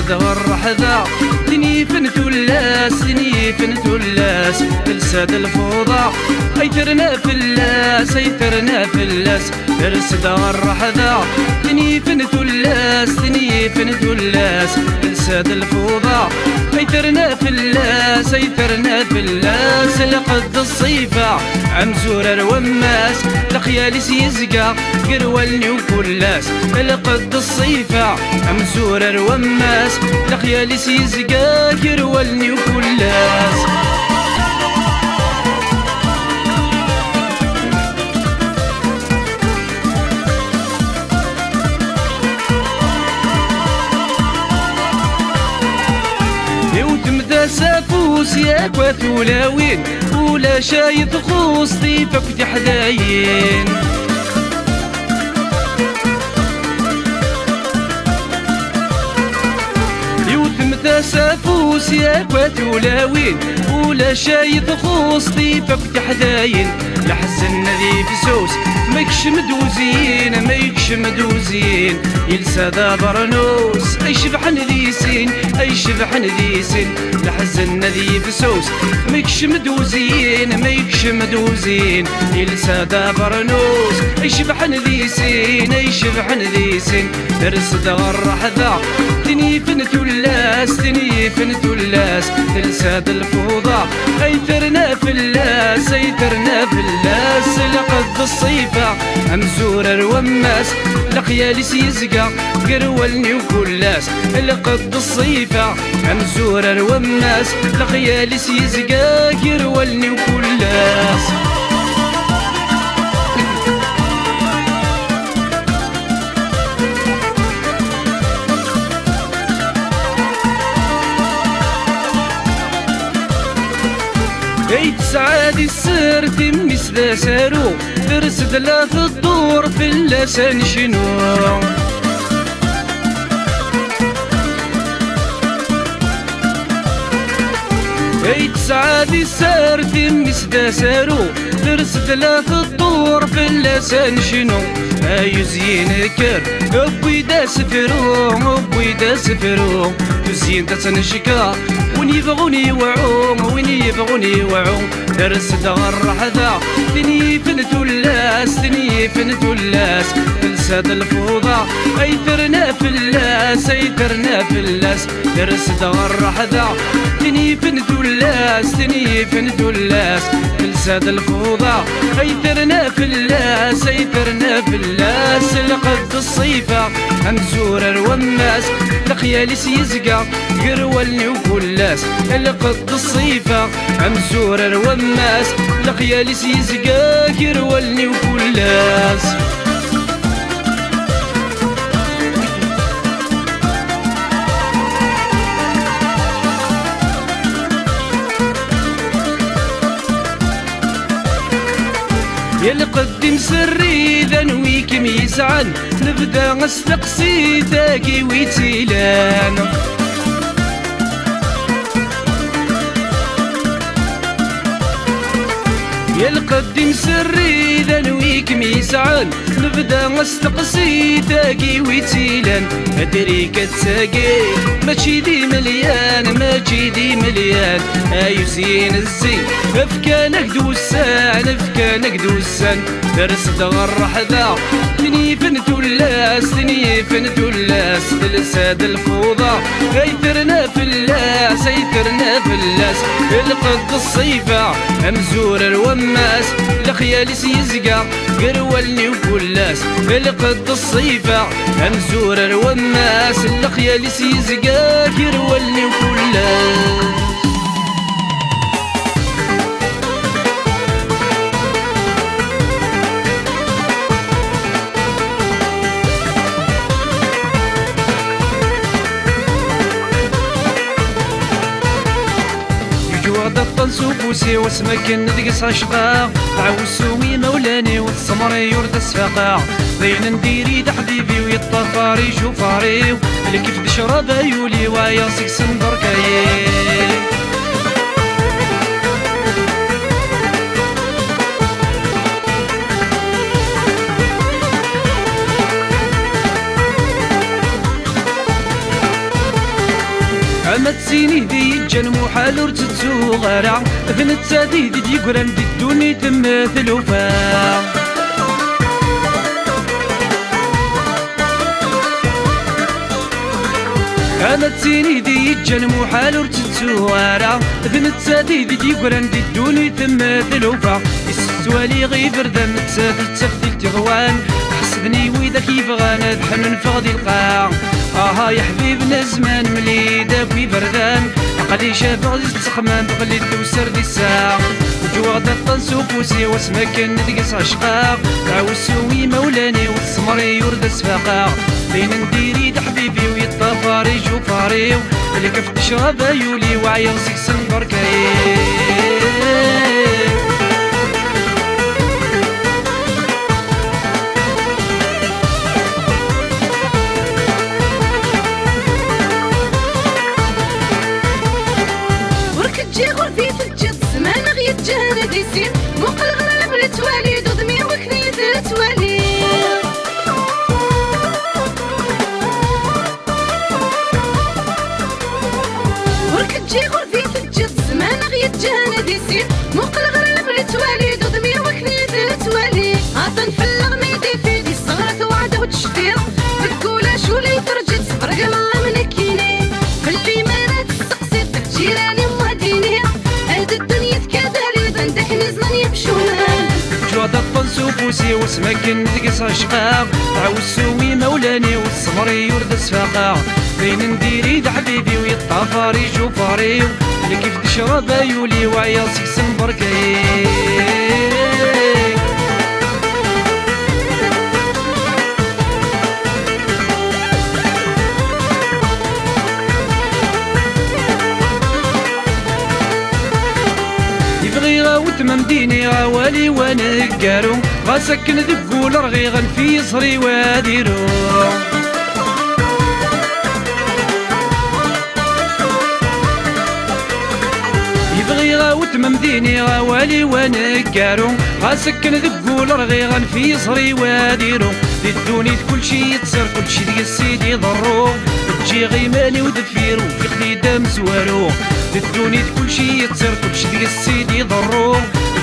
ترسد الرحذا تنيفن تلاس تنيفن تلاس تلسد الفوضى ايترنا فلاس ايترنا فلاس ترسد الرحذا تنيفن تلاس تنيفن تلاس تلسد الفوضى ايترنا فلاس ايترنا فلاس لقد الصيفة عمزور الوماس لخيالس يزقى قرولني وكلاس لقد الصيفة عمزور الوماس لخيالس يزقى قرولني وكلاس سافوس ياك وثولاوين ولا شايط خوص ضيفك تحداين يوثم سافوس ياك وثولاوين ولا شايط خوص ضيفك تحداين لحزن ذي فسوس مايكش مدوزين مايكش مدوزين يلسى ذا برنوس اي شبحن ذي سين اي شبحن ذي سين لحزن ذي فسوس مايكش مدوزين مايكش مدوزين يلسى ذا برنوس اي شبحن ذي سين اي شبحن ذي سين ترسد الرحذا تنيفن تلاس تنيفن تلاس تلساد الفوضى ايترنا فلاس ايترنا فلاس لقد الصيفة امزور الوماس لخيالس يزقى قرولني وكلاس لقد الصيفة امزور الوماس لخيالس يزقى قرولني وكلاس ايت سعادي السر تمس ذا سارو ترسد لا في الدور في اللسان شنو ايت سعادي السر تمس ذا سارو ترسد لا في الدور في اللسان شنو ايو زينكر ابوي دا سفرو ابوي دا سفرو تزين تتنشكا وين يبغوني يوعوم وين يبغوني يوعوم ترسد الرحذا تنيفن تلاس تنيفن تلاس تلسد الفوضى ايترنا فلاس ايترنا فلاس ترسد الرحذا تنيفن تلاس تنيفن تلاس تلسد الفوضى ايترنا فلاس ايترنا فلاس لقد الصيفة امزور الوماس لخيالس يزقى قرولني وكلاس لقد الصيفة امزور الوماس لخيالس يزقى قرولني وكلاس يلقدم سري ذنويكم يسعن نبدا استقصي تاكي ويتيلان يلقدم سري ذنويكم يسعن نبدا استقصي تاكي ويتيلان ادري كتساقي ماشي دي مليان ماشي دي مليان ايو زين الزين افكانك دوسان افكانك دوسان ترسد الرحذا تنيفن تلاس تنيفن تلاس تلساد الفوضى ايترنا فلاس ايترنا فلاس لقد الصيفة امزور الوماس لخيالس يزقى قرولني وكلاس لقد الصيفة امزور الوماس لخيالس يزقى قرولني وكلاس الطنسوفوسي واسمك ندقس عشقا عوسوي مولاني والسمري يورد السفاقا بين نديري حبيبي ويطفاري شوفاري اللي كيف تشرب يولي ويا سكسن بركاي أما تسيني دي الجن محال ورتتسو غرا ذنتا دي يقران دي الدوني تمثل وفا أما تسيني دي الجن محال ورتتسو غرا ذنتا دي يقران دي الدوني تمثل وفا السوالي غيبر ذن تسافل تسافل تغوان حسدني ويدك يبغى نذحن فغدي القاع يا حبيبنا زمان ملي داكوي بردان عقلي شاف غادي تخمم بغلي توسر دي الساعة وجو غدا طنسو بوسي واسما كان ندقس عشقاق عاوسوي مولاني والسمري يورد سفاقا بين نديري دا حبيبي ويطافاري جوفاري اللي كف تشرب يولي وعيا سكسن بركاي جهنا ديسين موق الغرام لتوالي ضمي وكنيت لتوالي ورك تجي غرفي تجد زمان غيت جهنا ديسين موق الغرام لتوالي ضمي وكنيت لتوالي عطن في الغميدي في دي الصغرة وعده وتشفير تقولا شو لي ترجت فرق الله من كيني فاللي ما تسقسي جيراني مهديني هاد الدنيا جواد الطنسو بوسي وسمكن ندقس عشقاق عاوسوي مولاني والسمري يورد سفاقا بين نديري دا حبيبي ويطافاري جوفاري اللي كيف تشرب يولي وعيا سكسن بركاي ممديني غوالي ونقارو غاسكن ذقول رغيغا في صري واديرو يبغي غاوت ممديني غوالي ونقارو غاسكن ذقول رغيغا في صري واديرو دي الدوني كل شي يتصير كل شي ديال السيد يضرو تجي غيماني ودفيرو في خديدة مزوارو دي الدوني كل شي يتصير كل شي ديال السيد يضرو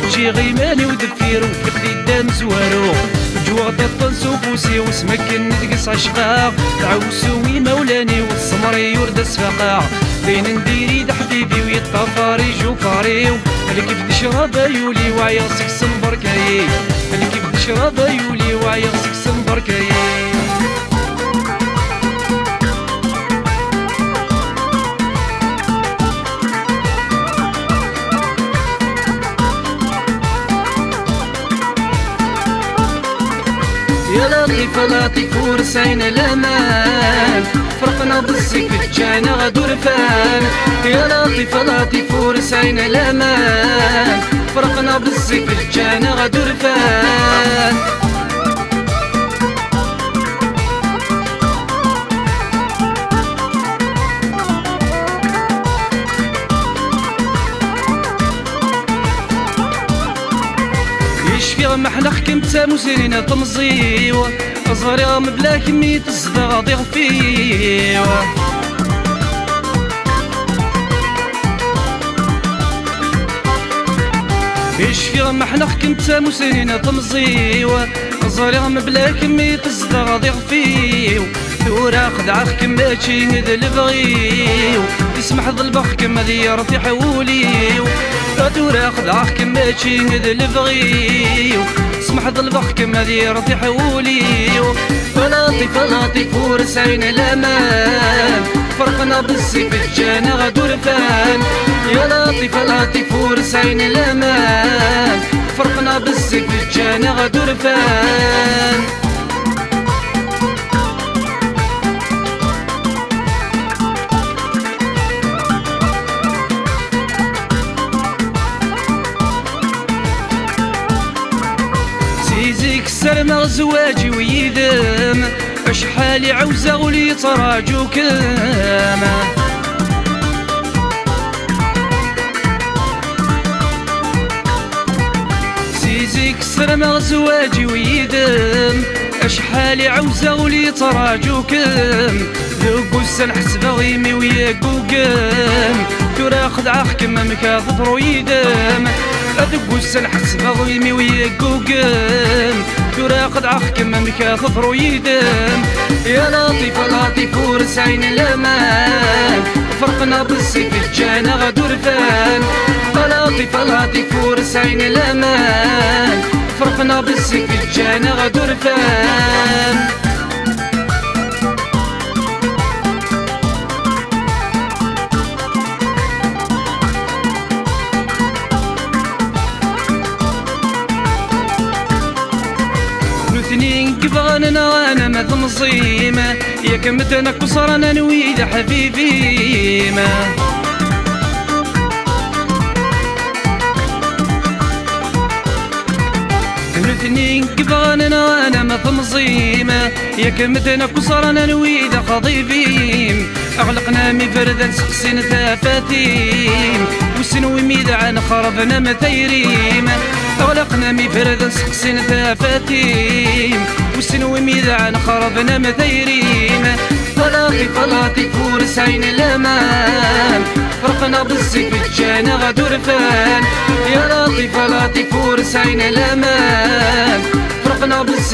تجي غيماني ودفيرو في خديدة مزوارو جواد الطنسو بوسي وسمكن ندقس عشقاق عاوسوي مولاني والسمري يورد سفاقا بين نديري دا حبيبي ويطافاري جوفاري اللي كيف تشرب يولي وعيا سكسن بركاي اللي كيف تشرب يولي وعيا سكسن بركاي يا لطيف لطيف ورسعين الامان فرقنا بالسيف جانا غدور فان يا لطيف لطيف ورسعين الامان فرقنا بالسيف جانا غدور فان محنا حكمت مسيرين تمزيو صغيرة مبلا كمية الصدى ضيغ فيو يشفي محنا حكمت مسيرين تمزيو صغيرة مبلا كمية الصدى ضيغ فيو ثورة خدعة كماتشي ذا البغيو يسمح ظلبخ كما ديار في حوليو ثورة خدعة كماتشي ذا البغيو سمح ظلبخ كما ديار في حوليو لطيف لطيف ورسعين الامان فرقنا بالسيف جانا غدور فان يا لطيف لطيف ورسعين الامان فرقنا بالسيف جانا غدور فان سلمى زواجي ويدم اشحالي عوزة ولي تراجو كلمة سيزيك سلمى زواجي ويدم اشحالي عوزة ولي تراجو كلمة دوكوس نحسب غيمي وياك وقام ترى خدعة كما مكاثر يدام دوكوس نحسب غيمي وياك وقام ترى خدعة كما مكاثر يدام يا لطيف لطيف ورسعين الامان فرقنا بالسيف الجانا غدور فان لطيف لطيف ورسعين الامان فرقنا بالسيف الجانا غدور فان اثنين كبغاننا انا ما تنصيمه يا كمتنا كسرنا نويد حبيبي ما اثنين كبغاننا انا ما تنصيمه يا كمتنا كسرنا نويد خضيبيم اغلقنا مي فردا سقسين ثافاتيم وسنوي ميدعان خربنا مثيريم اغلقنا مي فردا سقسين ثافاتيم وسنوي ميدعان خربنا مثيريم لطيف لطيف ورسعين الامان فرقنا بالسيف الجانا غدور فان يا لطيف لطيف ورسعين الامان فرقنا بالسيف